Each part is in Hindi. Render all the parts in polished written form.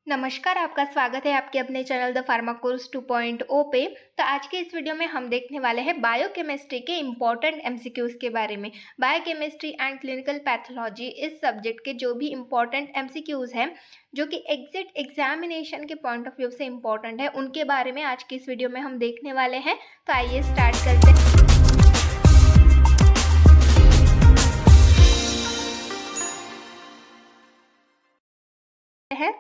नमस्कार, आपका स्वागत है आपके अपने चैनल द फार्मा कोर्स 2.0 पे। तो आज के इस वीडियो में हम देखने वाले हैं बायोकेमिस्ट्री के इम्पॉर्टेंट एमसीक्यूज़ के बारे में। बायोकेमिस्ट्री एंड क्लिनिकल पैथोलॉजी इस सब्जेक्ट के जो भी इम्पॉर्टेंट एमसीक्यूज़ हैं, जो कि एग्जिट एग्जामिनेशन के पॉइंट ऑफ व्यू से इम्पॉर्टेंट है, उनके बारे में आज की इस वीडियो में हम देखने वाले हैं। तो आइए स्टार्ट करते हैं।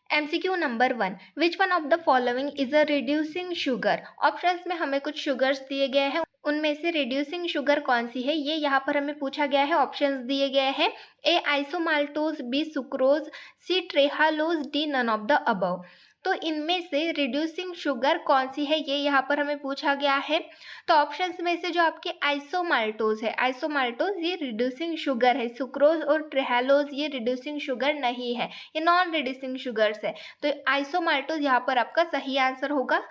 MCQ number 1, which one of the following is a reducing sugar. Options में हमें कुछ शुगर्स दिए गए हैं, उनमें से रिड्यूसिंग शुगर कौन सी है ये यहाँ पर हमें पूछा गया है। ऑप्शंस दिए गए हैं A isomaltose, B sucrose, C trehalose, D none of the above. तो इनमें से रिड्यूसिंग शुगर कौन सी है ये यहाँ पर हमें पूछा गया है। तो ऑप्शंस में से जो आपके आइसोमाल्टोज है, आइसोमाल्टोज ये रिड्यूसिंग शुगर है, सुक्रोज और ट्रेहालोज ये रिड्यूसिंग शुगर नहीं है, ये नॉन रिड्यूसिंग शुगर्स है। तो आइसोमाल्टोज यहाँ पर आपका सही आंसर होगा।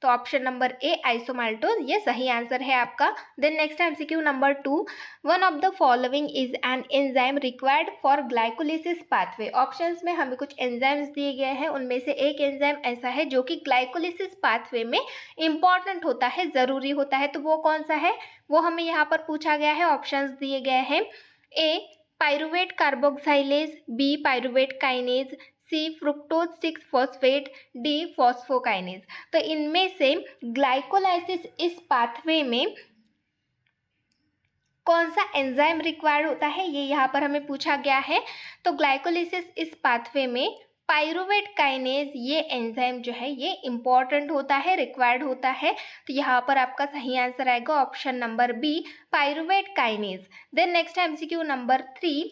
तो ऑप्शन नंबर ए आइसोमाल्टोज ये सही आंसर है आपका। Then next MCQ number 2, one of the following is an enzyme required for glycolysis pathway. Options में हमें कुछ एंजाइम्स दिए गए हैं, उनमें से एक एंजाइम ऐसा है जो कि ग्लाइकोलिसिस पाथवे में इंपॉर्टेंट होता है, ज़रूरी होता है। तो वो कौन सा है वो हमें यहाँ पर पूछा गया है। ऑप्शंस दिए गए हैं ए पाइरुवेट कार्बोक्साइलेज, बी पाइरुवेट काइनेज, सी फ्रुक्टोज 6 फॉस्फेट, डी फॉस्फोकाइनेज। तो इनमें से ग्लाइकोलाइसिस इस पाथवे में कौन सा एंजाइम रिक्वायर्ड होता है ये यहाँ पर हमें पूछा गया है। तो ग्लाइकोलिसिस इस पाथवे में पाइरुवेट काइनेज ये एंजाइम जो है ये इंपॉर्टेंट होता है, रिक्वायर्ड होता है। तो यहाँ पर आपका सही आंसर आएगा option number B pyruvate kinase. Then next MCQ number 3,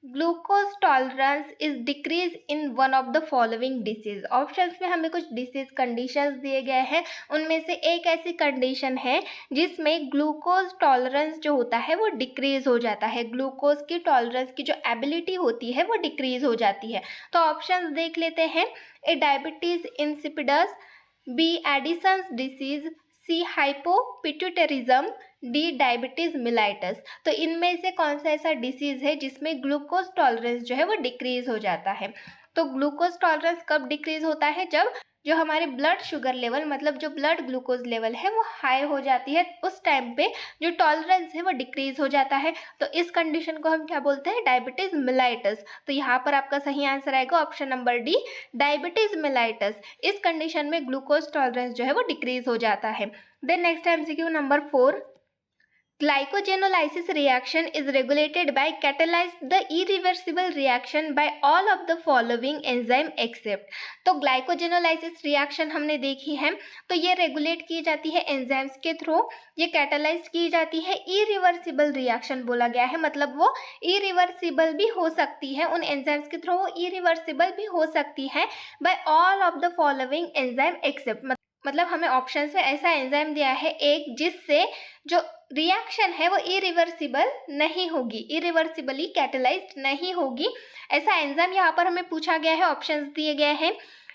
glucose tolerance is decrease in one of the following disease. Options में हमें कुछ डिसीज कंडीशंस दिए गए हैं, उनमें से एक ऐसी कंडीशन है जिसमें ग्लूकोज टॉलरेंस जो होता है वो डिक्रीज हो जाता है, ग्लूकोज की टॉलरेंस की जो एबिलिटी होती है वो डिक्रीज हो जाती है। तो ऑप्शंस देख लेते हैं, A diabetes insipidus, B Addison's disease, C hypopituitarism, D diabetes mellitus. तो इनमें से कौन सा ऐसा डिसीज है जिसमें ग्लूकोज टॉलरेंस जो है वो डिक्रीज हो जाता है। तो ग्लूकोज टॉलरेंस कब डिक्रीज होता है, जब जो हमारे ब्लड शुगर लेवल मतलब जो ब्लड ग्लूकोज लेवल है वो हाई हो जाती है, उस टाइम पे जो टॉलरेंस है वो डिक्रीज हो जाता है। तो इस कंडीशन को हम क्या बोलते हैं, डायबिटीज मिलाइटस। तो यहाँ पर आपका सही आंसर आएगा option number D diabetes mellitus. इस कंडीशन में ग्लूकोज टॉलरेंस जो है वो डिक्रीज हो जाता है। Then next MCQ number 4, glycogenolysis reaction is regulated by catalyzed the irreversible reaction by all of the following enzyme except। तो ग्लाइकोजेनोलाइसिस रिएक्शन हमने देखी है, तो ये रेगुलेट की जाती है एंजाइम्स के थ्रू, ये कैटालाइज की जाती है। इरिवर्सिबल रिएक्शन बोला गया है, मतलब वो इरिवर्सिबल भी हो सकती है, उन एंजाइम्स के थ्रू वो इरिवर्सिबल भी हो सकती है by all of the following enzyme except. मतलब हमें ऑप्शन से ऐसा एंजाइम दिया है एक जिससे जो रिएक्शन है वो इरिवर्सिबल नहीं होगी, इरिवर्सिबली कैटेलाइज्ड नहीं होगी, ऐसा एंजाइम यहाँ पर हमें पूछा गया है। ऑप्शंस दिए गए हैं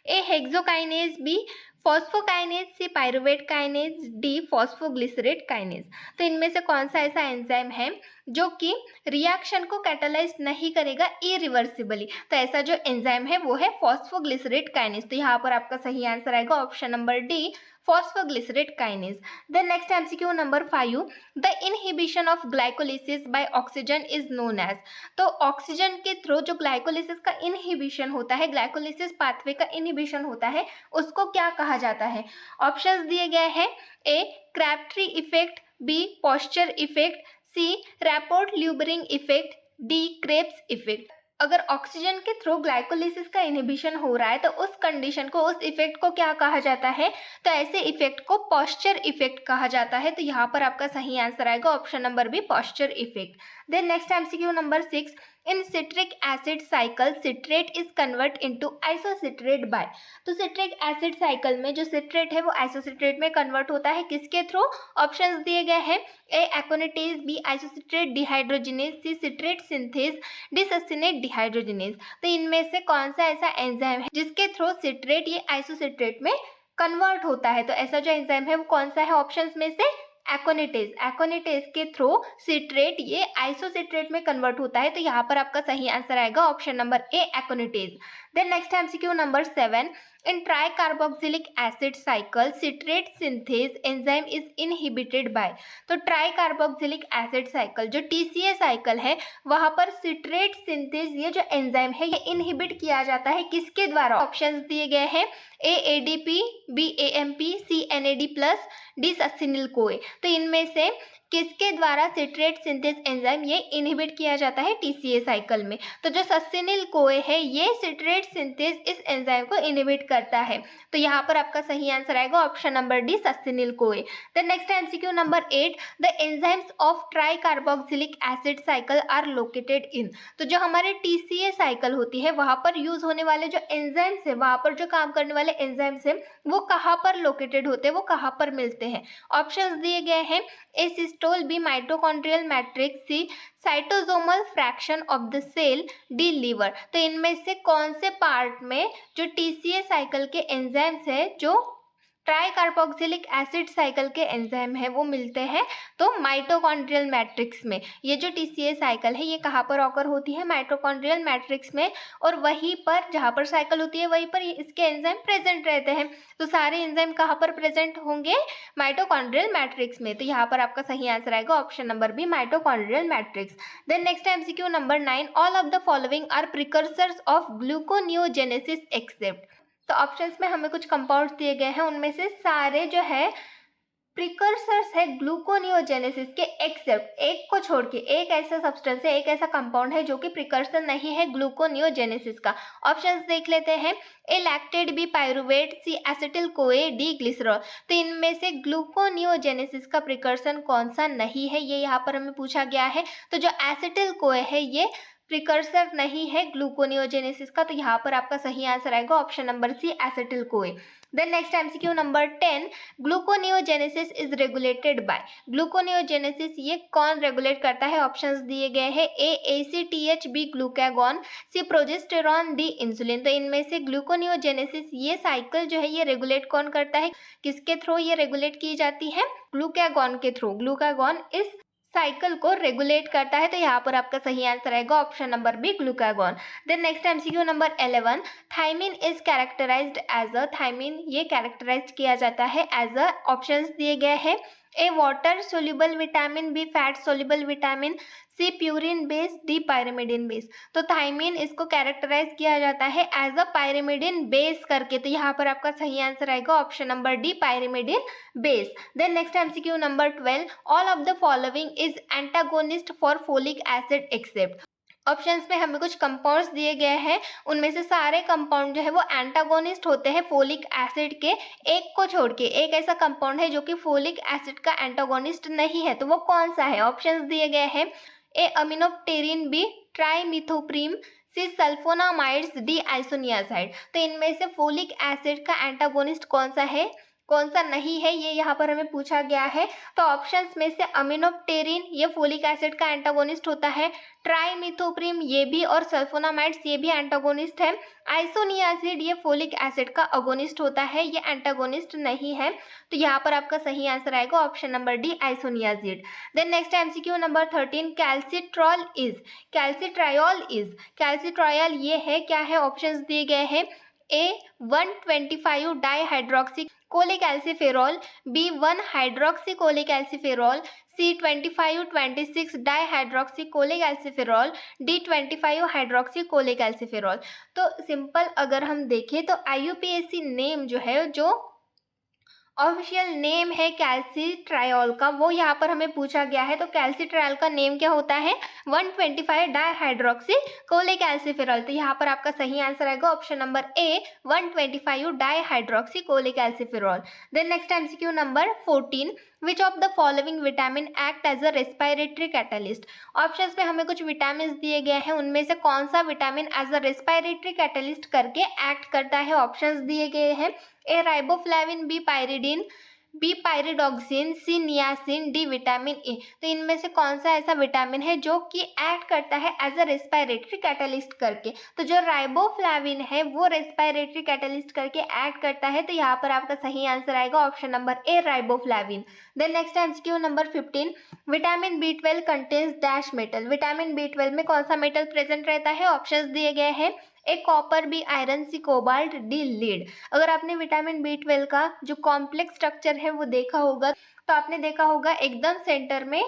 A hexokinase, B phosphokinase, C pyruvate kinase, D phosphoglycerate kinase. तो इनमें से कौन सा ऐसा एंजाइम है जो कि रिएक्शन को कैटालाइज नहीं करेगा इरिवर्सिबली। तो ऐसा जो एंजाइम है वो है फॉस्फोग्लिसरेट काइनेज। तो यहाँ पर आपका सही आंसर आएगा option number D phosphoglycerate kinase. Then next MCQ number 5, the inhibition of glycolysis by oxygen is known as. तो ऑक्सीजन के थ्रू जो ग्लाइकोलिसिस का इनहिबिशन होता है, ग्लाइकोलिसिस पाथवे का इनहिबिशन होता है, उसको क्या कहा जाता है। ऑप्शंस दिए गए हैं A Crabtree effect, B Pasteur effect, C Rapoport Luebering effect, D Krebs effect. अगर ऑक्सीजन के थ्रू ग्लाइकोलिसिस का इनहिबिशन हो रहा है तो उस कंडीशन को, उस इफेक्ट को क्या कहा जाता है, तो ऐसे इफेक्ट को पॉस्चर इफेक्ट कहा जाता है। तो यहाँ पर आपका सही आंसर आएगा option number B Pasteur effect. Then next MCQ number 6, in citric acid cycle citrate is convert into isocitrate by. तो सिट्रिक एसिड साइकिल में जो सिट्रेट है वो आइसोसिट्रेट में कन्वर्ट होता है, किसके थ्रू। ऑप्शंस दिए गए हैं ए एकोनेटेज, बी आइसोसिट्रेट डिहाइड्रोजिनेज, सी सिट्रेट सिंथेज, डी सस्सिनेट डिहाइड्रोजिनेज। तो इनमें से कौन सा ऐसा एंजाइम है जिसके थ्रू सिट्रेट ये आइसोसिट्रेट में कन्वर्ट होता है। तो ऐसा जो एंजाइम है वो कौन सा है, ऑप्शंस में से एकोनिटेज, एकोनिटेज के थ्रू सिट्रेट ये आइसोसिट्रेट में कन्वर्ट होता है। तो यहाँ पर आपका सही आंसर आएगा option number A, aconitase. Then next MCQ number 7, in tricarboxylic acid cycle citrate synthase enzyme is inhibited by. तो ट्राई कार्बोक्सिलिक एसिड साइकिल जो टीसीए साइकिल है वहां पर सिट्रेट सिंथेज ये जो एंजाइम है ये इनहिबिट किया जाता है किसके द्वारा? ऑप्शंस दिए गए हैं ए एडीपी, बी एएमपी, सी एनएडी प्लस, डी ससिनिल कोए। तो इनमें से किसके द्वारा सिट्रेट सिंथेज एंजाइम ये इनहिबिट किया जाता है टीसीए साइकिल में? तो जो ससिनिल कोए है ये सिट्रेट सिंथेज इस एंजाइम को इनहिबिट करता है। तो यहाँ पर आपका सही आंसर आएगा option number D, succinyl CoA. Then next MCQ number 8, the enzymes of tricarboxylic acid cycle are located in. तो जो हमारे टीसीए साइकिल होती है वहां पर यूज होने वाले जो एंजाइम्स है, वहां पर जो काम करने वाले एंजाइम्स है वो कहाँ पर लोकेटेड होते हैं, वो कहाँ पर मिलते हैं? ऑप्शंस दिए गए हैं A cytosol, B mitochondrial matrix, C cytosomal fraction of the cell, D liver. तो इनमें से कौन से पार्ट में जो टीसीए साइकिल के एंजाइम्स है, जो ट्राई कार्बोक्सिलिक एसिड साइकिल के एंजाइम है वो मिलते हैं? तो माइटोकॉन्ड्रियल मैट्रिक्स में। ये जो टीसीए साइकिल है ये कहाँ पर ऑकर होती है? माइटोकॉन्ड्रियल मैट्रिक्स में। और वहीं पर जहाँ पर साइकिल होती है वहीं पर इसके एंजाइम प्रेजेंट रहते हैं। तो सारे एंजाइम कहाँ पर प्रेजेंट होंगे? माइटोकॉन्ड्रियल मैट्रिक्स में। तो यहाँ पर आपका सही आंसर आएगा option number B, mitochondrial matrix. Then next MCQ number 9, all of the following are precursors of gluconeogenesis except. तो ऑप्शंस में हमें कुछ कंपाउंड्स दिए गए हैं, उनमें से सारे जो है प्रिकर्सर्स है ग्लूकोनियोजेनेसिस के, एक्सेप्ट एक को छोड़ के। एक ऐसा सब्सटेंस है, एक ऐसा कंपाउंड है जो कि प्रिकर्सर नहीं है ग्लूकोनियोजेनेसिस का। ऑप्शंस देख लेते हैं, ए लैक्टेट, बी पायरुवेट, सी एसिटिल कोए, डी ग्लिसरॉल। तो इनमें से ग्लूकोनियोजेनेसिस का प्रिकर्सर कौन सा नहीं है, ये यहाँ पर हमें पूछा गया है। तो जो एसिटिल कोए है ये प्रिकर्सर नहीं है ग्लूकोनियोजेनेसिस का। तो यहाँ पर आपका सही आंसर आएगा option number C, acetyl CoA. Then next MCQ number 10, gluconeogenesis is regulated by. Gluconeogenesis ये कौन रेगुलेट करता है? ऑप्शंस दिए गए हैं A ACTH, B glucagon, C progesterone, D insulin. तो इनमें से ग्लूकोनियोजेनेसिस ये साइकिल जो है ये रेगुलेट कौन करता है? किसके थ्रू ये रेगुलेट की जाती है? ग्लूकागॉन के थ्रू। ग्लूकागॉन इस साइकिल को रेगुलेट करता है। तो यहाँ पर आपका सही आंसर आएगा option number B, glucagon. Then next MCQ number 11, thiamine is characterized as a. Thiamine ये कैरेक्टराइज किया जाता है एज अ। ऑप्शंस दिए गए हैं A water soluble vitamin, B fat soluble vitamin, C purine base, D pyrimidine base. तो थायमिन इसको कैरेक्टराइज किया जाता है एज अ पायरिमिडिन बेस करके। तो यहाँ पर आपका सही आंसर आएगा option number D, pyrimidine base. Then next MCQ number 12, all of the following is antagonist for folic acid except. Options में हमें कुछ कंपाउंड्स दिए गए हैं, उनमें से सारे कंपाउंड जो है वो एंटागोनिस्ट होते हैं फोलिक एसिड के, एक को छोड़ के। एक ऐसा कंपाउंड है जो कि फोलिक एसिड का एंटागोनिस्ट नहीं है, तो वो कौन सा है? ऑप्शंस दिए गए हैं ए अमीनोप्टेरिन, बी ट्राइमिथोप्रीम, सी सल्फोनामाइड्स, डी आइसोनियाजाइड। तो इनमें से फोलिक एसिड का एंटागोनिस्ट कौन सा है, कौन सा नहीं है, ये यहाँ पर हमें पूछा गया है। तो ऑप्शंस में से अमीनोप्टेरिन ये फोलिक एसिड का एंटागोनिस्ट होता है, ट्राइमिथोप्रिम ये भी, और सल्फोनामाइड्स ये भी एंटागोनिस्ट है। आइसोनियाजिड ये फोलिक एसिड का अगोनिस्ट होता है, ये एंटागोनिस्ट नहीं है। तो यहाँ पर आपका सही आंसर आएगा option number D, isoniazid. Then next MCQ number 13, calcitriol is, calcitriol is. Calcitriol ये है क्या है? ऑप्शंस दिए गए हैं A 125 dihydroxy cholecalciferol, B 1 hydroxy cholecalciferol, C 25-26 dihydroxy cholecalciferol, D 25 hydroxy cholecalciferol. तो सिंपल अगर हम देखें तो IUPAC नेम जो है, जो ऑफिशियल नेम है कैल्सिट्रायोल का, वो यहाँ पर हमें पूछा गया है। तो कैल्सिट्रायोल का नेम क्या होता है? 125 डाईहाइड्रोक्सी कोलेकैल्सिफेरॉल। तो यहाँ पर आपका सही आंसर आएगा option number A, 125 dihydroxy cholecalciferol. Then next MCQ number 14, which of the following vitamin act as a respiratory catalyst. Options में हमें कुछ विटामिन दिए गए हैं, उनमें से कौन सा vitamin as a respiratory catalyst करके एक्ट करता है? ऑप्शंस दिए गए हैं A riboflavin, B pyridine, B pyridoxine, C niacin, D vitamin A. तो इनमें से कौन सा ऐसा विटामिन है जो कि एक्ट करता है एज अ रेस्पिरेटरी कैटालिस्ट करके? तो जो राइबोफ्लाविन है वो रेस्पिरेटरी कैटालिस्ट करके एक्ट करता है, तो यहाँ पर आपका सही आंसर आएगा option number A, riboflavin. Then next MCQ number 15, vitamin B12 contains dash metal. Vitamin B12 में कौन सा मेटल प्रेजेंट रहता है? ऑप्शंस दिए गए हैं, ए कॉपर, बी आयरन, सी कोबाल्ट, डी लीड। अगर आपने विटामिन B12 का जो कॉम्प्लेक्स स्ट्रक्चर है वो देखा होगा तो आपने देखा होगा एकदम सेंटर में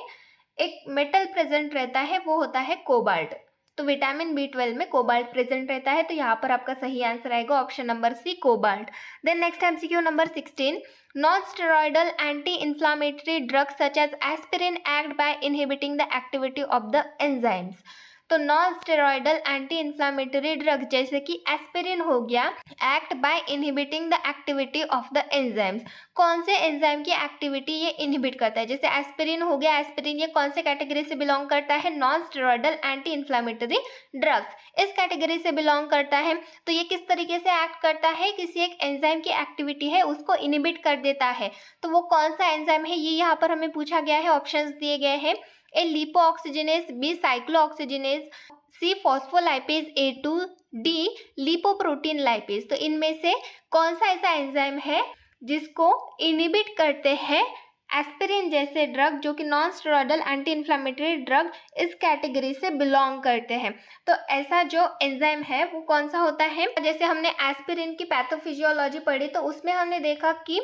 एक मेटल प्रेजेंट रहता है, वो होता है कोबाल्ट। तो विटामिन B12 में कोबाल्ट प्रेजेंट रहता है, तो यहाँ पर आपका सही आंसर आएगा option number C, cobalt. Then next MCQ number 16, non steroidal anti inflammatory drugs such as aspirin act by inhibiting the activity of the enzymes. तो non steroidal anti inflammatory drug जैसे कि एस्पिरिन हो गया, act by inhibiting the activity of the enzymes. कौन से एंजाइम की एक्टिविटी ये इनहिबिट करता है? जैसे एस्पिरिन हो गया, एस्पिरिन ये कौन से कैटेगरी से बिलोंग करता है? Non steroidal anti inflammatory drugs इस कैटेगरी से बिलोंग करता है। तो ये किस तरीके से एक्ट करता है? किसी एक एंजाइम की एक्टिविटी है उसको इनहिबिट कर देता है। तो वो कौन सा एंजाइम है ये यहाँ पर हमें पूछा गया है, ऑप्शंस दिए गए हैं, A lipoxygenase, B cyclooxygenase, C phospholipase A2, D lipoprotein lipase. तो इनमें से कौन सा ऐसा एंजाइम है जिसको इनहिबिट करते हैं एस्पिरिन जैसे ड्रग, जो कि non steroidal anti inflammatory drug इस कैटेगरी से बिलोंग करते हैं? तो ऐसा जो एंजाइम है वो कौन सा होता है? जैसे हमने एस्पिरिन की पैथोफिजियोलॉजी पढ़ी तो उसमें हमने देखा कि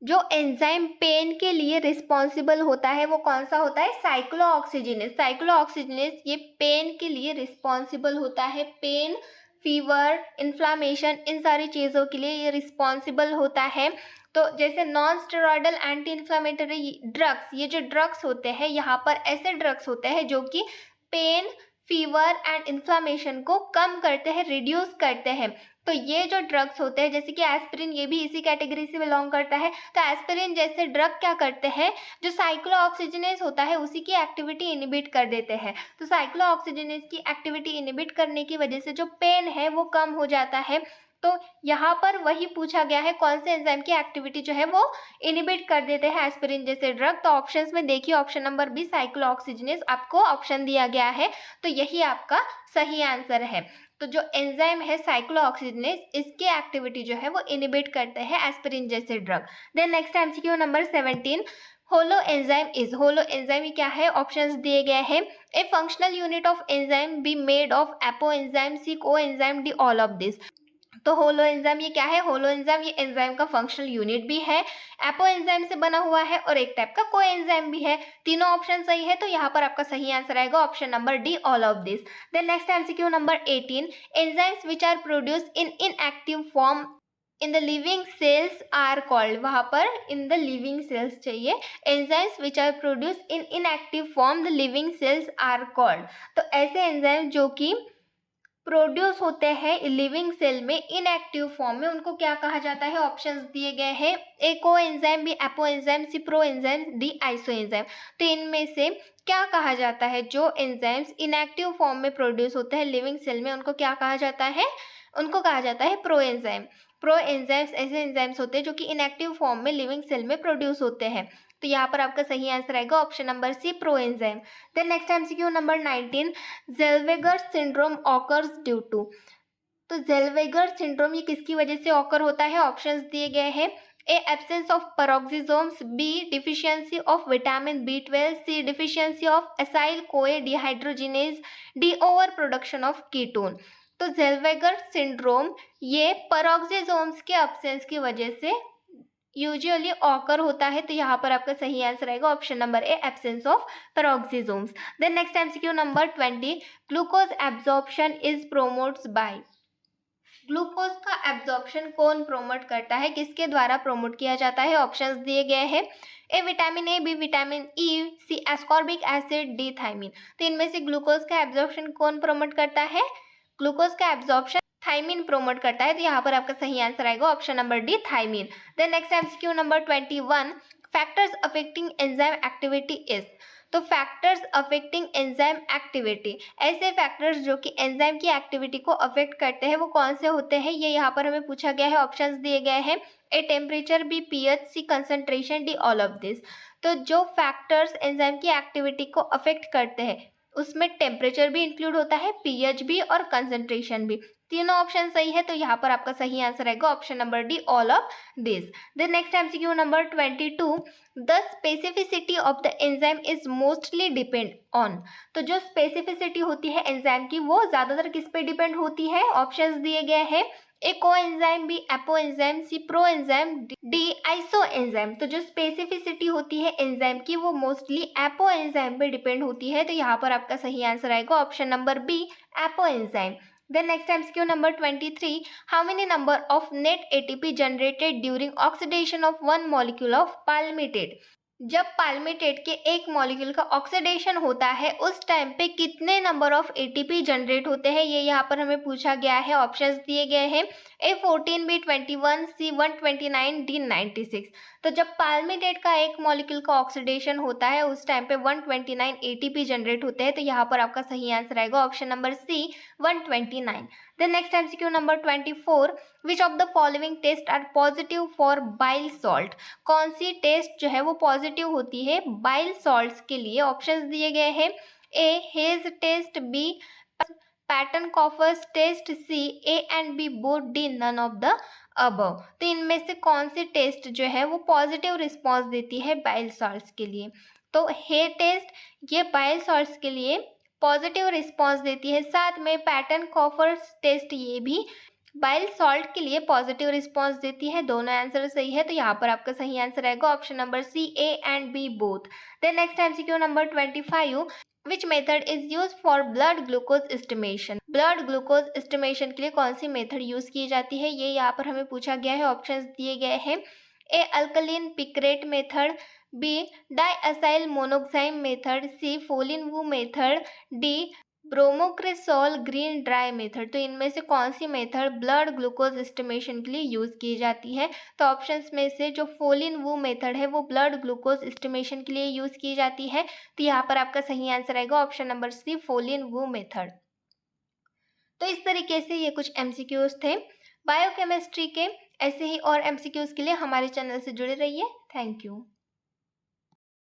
जो एंजाइम पेन के लिए रिस्पॉन्सिबल होता है वो कौन सा होता है? साइक्लोऑक्सीजिनेज। साइक्लोऑक्सीजिनेज ये पेन के लिए रिस्पॉन्सिबल होता है, पेन, फीवर, इन्फ्लामेशन, इन सारी चीज़ों के लिए ये रिस्पॉन्सिबल होता है। तो जैसे non steroidal anti inflammatory drugs, ये जो ड्रग्स होते हैं यहाँ पर ऐसे ड्रग्स होते हैं जो कि पेन, फीवर एंड इन्फ्लामेशन को कम करते हैं, रिड्यूस करते हैं। तो ये जो ड्रग्स होते हैं जैसे कि एस्पिरिन, ये भी इसी कैटेगरी से बिलोंग करता है। तो एस्पिरिन जैसे ड्रग क्या करते हैं? जो साइक्लोऑक्सीजिनेज होता है उसी की एक्टिविटी इनहिबिट कर देते हैं। तो साइक्लोऑक्सीजिनेज की एक्टिविटी इनहिबिट करने की वजह से जो पेन है वो कम हो जाता है। तो यहाँ पर वही पूछा गया है कौन से एंजाइम की एक्टिविटी जो है वो इनहिबिट कर देते हैं एस्पिरिन जैसे ड्रग। तो ऑप्शंस में देखिए, ऑप्शन नंबर बी साइक्लोऑक्सीजिनेज आपको ऑप्शन दिया गया है, तो यही आपका सही आंसर है। तो जो एंजाइम है साइक्लोऑक्सीजिनेज, इसकी एक्टिविटी जो है वो इनहिबिट करते हैं एस्पिरिन जैसे drug. Then next MCQ number 17, holo enzyme is. Holo enzyme क्या है? ऑप्शंस दिए गए हैं, A functional unit of enzyme, B made of apo enzyme, C co enzyme, D all of this. तो होलो एंजाइम ये क्या है? होलो एंजाइम ये एंजाइम का फंक्शनल यूनिट भी है, एपो एंजाइम से बना हुआ है और एक टाइप का को एंजाइम भी है। तीनों ऑप्शन सही है, तो यहाँ पर आपका सही आंसर आएगा option number D, all of this. Then next MCQ number 18, enzymes which are produce in inactive form in the living cells are called. वहाँ पर इन द लिविंग सेल्स चाहिए, enzymes which are produce in inactive form the living cells are called. तो ऐसे एंजाइम जो कि प्रोड्यूस होते हैं लिविंग सेल में इनएक्टिव फॉर्म में, उनको क्या कहा जाता है? ऑप्शंस दिए गए हैं, A co enzyme, B apo enzyme, C pro enzyme, D iso enzyme. तो इनमें से क्या कहा जाता है? जो एंजाइम्स इनएक्टिव फॉर्म में प्रोड्यूस होते हैं लिविंग सेल में उनको क्या कहा जाता है? उनको कहा जाता है प्रो एंजाइम। प्रो एंजाइम्स ऐसे एंजाइम्स होते हैं जो कि इनएक्टिव फॉर्म में लिविंग सेल में प्रोड्यूस होते हैं। तो यहाँ पर आपका सही आंसर आएगा option number C, pro enzyme. Then next MCQ number 19, Zellweger syndrome occurs due to. तो ज़ेल्वेगर सिंड्रोम ये किसकी वजह से ऑकर होता है? ऑप्शंस दिए गए हैं, A absence of peroxisomes, B deficiency of vitamin B12, C deficiency of acyl CoA dehydrogenase, D over production of ketone. तो ज़ेल्वेगर सिंड्रोम ये पेरोक्सिसोम्स के एब्सेंस की वजह से यूजुअली ऑकर होता है, तो यहाँ पर आपका सही आंसर आएगा option number A, absence of peroxisomes. Then next MCQ number 20, glucose absorption is promotes by. Glucose का एब्जॉर्प्शन कौन प्रोमोट करता है? किसके द्वारा प्रोमोट किया जाता है? ऑप्शंस दिए गए हैं, A vitamin A, B vitamin E, C ascorbic acid, D thiamine. तो इनमें से ग्लूकोज का एब्जॉर्प्शन कौन प्रोमोट करता है? ग्लूकोज का एब्जॉर्प्शन थायमिन प्रोमोट करता है, तो यहाँ पर आपका सही आंसर आएगा option number D, thiamine. Then next MCQ number 21, factors affecting enzyme activity is. तो फैक्टर्स अफेक्टिंग एंजाइम एक्टिविटी, ऐसे फैक्टर्स जो कि एंजाइम की एक्टिविटी को अफेक्ट करते हैं वो कौन से होते हैं, ये यहाँ पर हमें पूछा गया है। ऑप्शंस दिए गए हैं, A temperature, B pH, C concentration, D all of this. तो जो फैक्टर्स एंजाइम की एक्टिविटी को अफेक्ट करते हैं उसमें टेम्परेचर भी इंक्लूड होता है, पीएच भी और कंसंट्रेशन भी। तीनों ऑप्शन सही है, तो यहाँ पर आपका सही आंसर आएगा option number D, all of this. Then next MCQ number 22, the specificity of the enzyme is mostly depend on. तो जो स्पेसिफिसिटी होती है एंजाइम की वो ज्यादातर किस पे डिपेंड होती है। ऑप्शंस दिए गए हैं, A co enzyme, B apo enzyme, C pro enzyme, D iso enzyme. तो जो स्पेसिफिसिटी होती है एंजाइम की वो मोस्टली एपो एंजाइम पे डिपेंड होती है, तो यहाँ पर आपका सही आंसर आएगा option number B, apo enzyme. Then next MCQ number 23, how many number of net ATP generated during oxidation of one molecule of palmitate? जब पाल्मिटेट के एक मॉलिक्यूल का ऑक्सीडेशन होता है उस टाइम पे कितने नंबर ऑफ एटीपी जनरेट होते हैं, ये यहाँ पर हमें पूछा गया है। ऑप्शंस दिए गए हैं, ए 14, बी 21, सी 129, डी 96। तो जब पाल्मिटेट का एक मॉलिक्यूल का ऑक्सीडेशन होता है उस टाइम पे 129 एटीपी जनरेट होते हैं, तो यहाँ पर आपका सही आंसर आएगा option number C, 129। Then next MCQ number 24, which of the following test are positive for bile salt. कौन सी टेस्ट जो है वो पॉजिटिव होती है बाइल सॉल्ट्स के लिए। ऑप्शंस दिए गए हैं, A Hay's test, B Pettenkofer's test, C A and B both, D none of the above. तो इनमें से कौन सी टेस्ट जो है वो पॉजिटिव रिस्पॉन्स देती है बाइल सॉल्ट्स के लिए। तो हे टेस्ट ये बाइल सॉल्ट्स के लिए पॉजिटिव रिस्पॉन्स देती है, साथ में पैटर्न कॉफर्स टेस्ट ये भी बाइल सॉल्ट के लिए पॉजिटिव रिस्पॉन्स देती है। दोनों आंसर सही है, तो यहाँ पर आपका सही आंसर आएगा option number C, A and B both. Then next MCQ number 25, which method is use for blood glucose estimation. Blood glucose estimation के लिए कौन सी मेथड यूज की जाती है, ये यहाँ पर हमें पूछा गया है। ऑप्शंस दिए गए हैं, A alkaline picrate method, B diacetyl monoxime method, C Folin Wu method, D bromocresol green dry method. तो इनमें से कौन सी मेथड ब्लड ग्लूकोज एस्टिमेशन के लिए यूज की जाती है। तो ऑप्शंस में से जो फोलिन वू मेथड है वो ब्लड ग्लूकोज एस्टिमेशन के लिए यूज की जाती है, तो यहाँ पर आपका सही आंसर आएगा ऑप्शन नंबर सी, फोलिन वू मेथड। तो इस तरीके से ये कुछ एमसीक्यूज थे बायोकेमिस्ट्री के। ऐसे ही और एमसीक्यूज के लिए हमारे चैनल से जुड़े रहिए। Thank you.